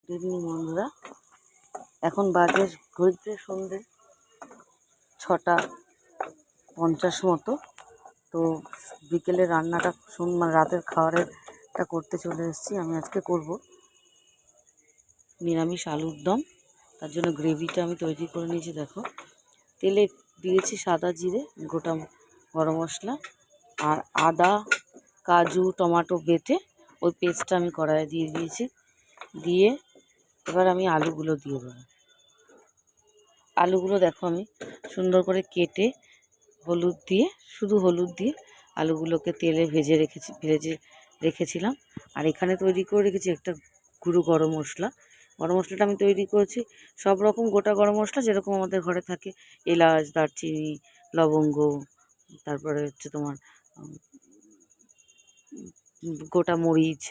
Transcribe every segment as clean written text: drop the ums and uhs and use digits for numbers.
Evening বন্ধুরা, এখন বাজে ঘড়িতে সন্ধ্যে 6:50 মতো। তো বিকেলে রান্নাটা মানে রাতের খাবারেরটা করতে চলে এসেছি। আমি আজকে করব নিরামিষ আলুর দম। তার জন্য গ্রেভিটা আমি তৈরি করে নিয়েছি। দেখো, তেলে দিয়েছি সাদা জিরে, গোটা গরম মশলা আর আদা, কাজু, টমেটো বেটে ওই পেস্টটা আমি কড়াইয়ে দিয়ে দিয়েছি। দিয়ে এবার আমি আলুগুলো দিয়ে দেবো। আলুগুলো দেখো আমি সুন্দর করে কেটে শুধু হলুদ দিয়ে আলুগুলোকে তেলে ভেজে রেখেছিলাম। আর এখানে তৈরি করে রেখেছি একটা গুঁড়ো গরম মশলা। গরম মশলাটা আমি তৈরি করেছি সব রকম গোটা গরম মশলা যেরকম আমাদের ঘরে থাকে, এলাচ, দারচিনি, লবঙ্গ, তারপরে হচ্ছে তোমার গোটা মরিচ,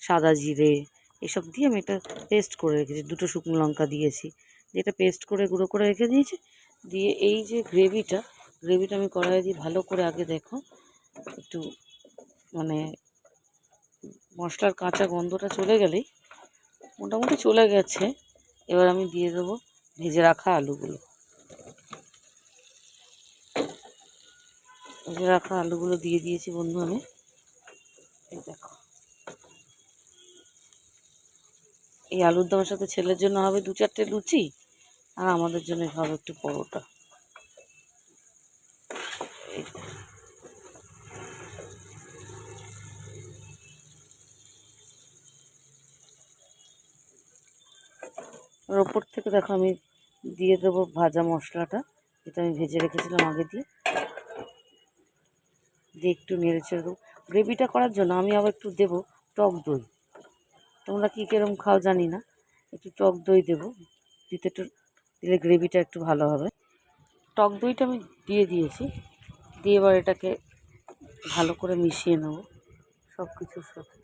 সাদা জিরে, এসব দিয়ে আমি একটা পেস্ট করে রেখেছি। 2টো শুকনো লঙ্কা দিয়েছি, যেটা পেস্ট করে গুঁড়ো করে রেখে দিয়েছি। দিয়ে এই যে গ্রেভিটা আমি কড়াইয়ে দিয়ে ভালো করে আগে দেখো একটু মানে মশলার কাঁচা গন্ধটা চলে গেলেই, মোটামুটি চলে গেছে, এবার আমি দিয়ে দেবো ভেজে রাখা আলুগুলো। দিয়ে দিয়েছি বন্ধু আমি। এই দেখো, এই আলুর দমের সাথে ছেলের জন্য হবে 2-4টে লুচি, আর আমাদের জন্য হবে একটু পরোটা। আর ওপর থেকে দেখো আমি দিয়ে দেবো ভাজা মশলাটা, যেটা আমি ভেজে রেখেছিলাম আগে দিয়ে একটু নেড়ে ছেড়ে দেবো। গ্রেভিটা করার জন্য আমি আবার একটু দেবো টক দই। তোমরা কী কিরম খাও জানি না, একটু টক দই দেবো, দিলে গ্রেভিটা একটু ভালো হবে। টক দইটা আমি দিয়ে দিয়েছি। দিয়ে এবার এটাকে ভালো করে মিশিয়ে নেবো সব কিছুর সাথে,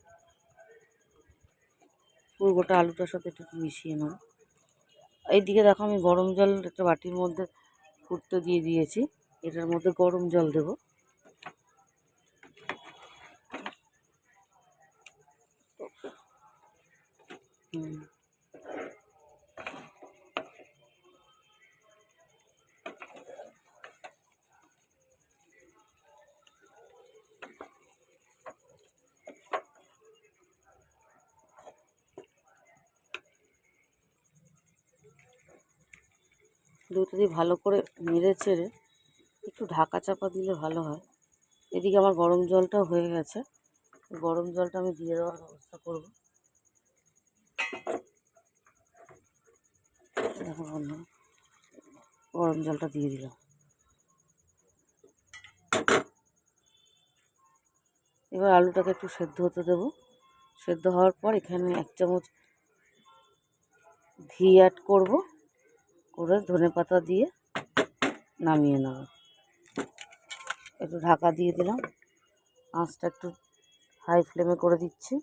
পুরো গোটা আলুটার সাথে একটু মিশিয়ে নেবো। এইদিকে দেখো আমি গরম জল একটা বাটির মধ্যে ফুটতে দিয়ে দিয়েছি। এটার মধ্যে গরম জল দেবো। দুটো দিয়ে ভালো করে নেড়ে চেড়ে একটু ঢাকা চাপা দিলে ভালো হয়। এদিকে আমার গরম জলটাও হয়ে গেছে, গরম জলটা আমি দিয়ে দেওয়ার ব্যবস্থা করবো। দেখো বন্ধু, গরম জলটা দিয়ে দিলাম। এবার আলুটাকে একটু সেদ্ধ হতে দেবো। সেদ্ধ হওয়ার পর এখানে 1 চামচ ঘি অ্যাড করবো, করে ধনেপাতা দিয়ে নামিয়ে নেব। একটু ঢাকা দিয়ে দিলাম, আঁচটা একটু হাই ফ্লেমে করে দিচ্ছি।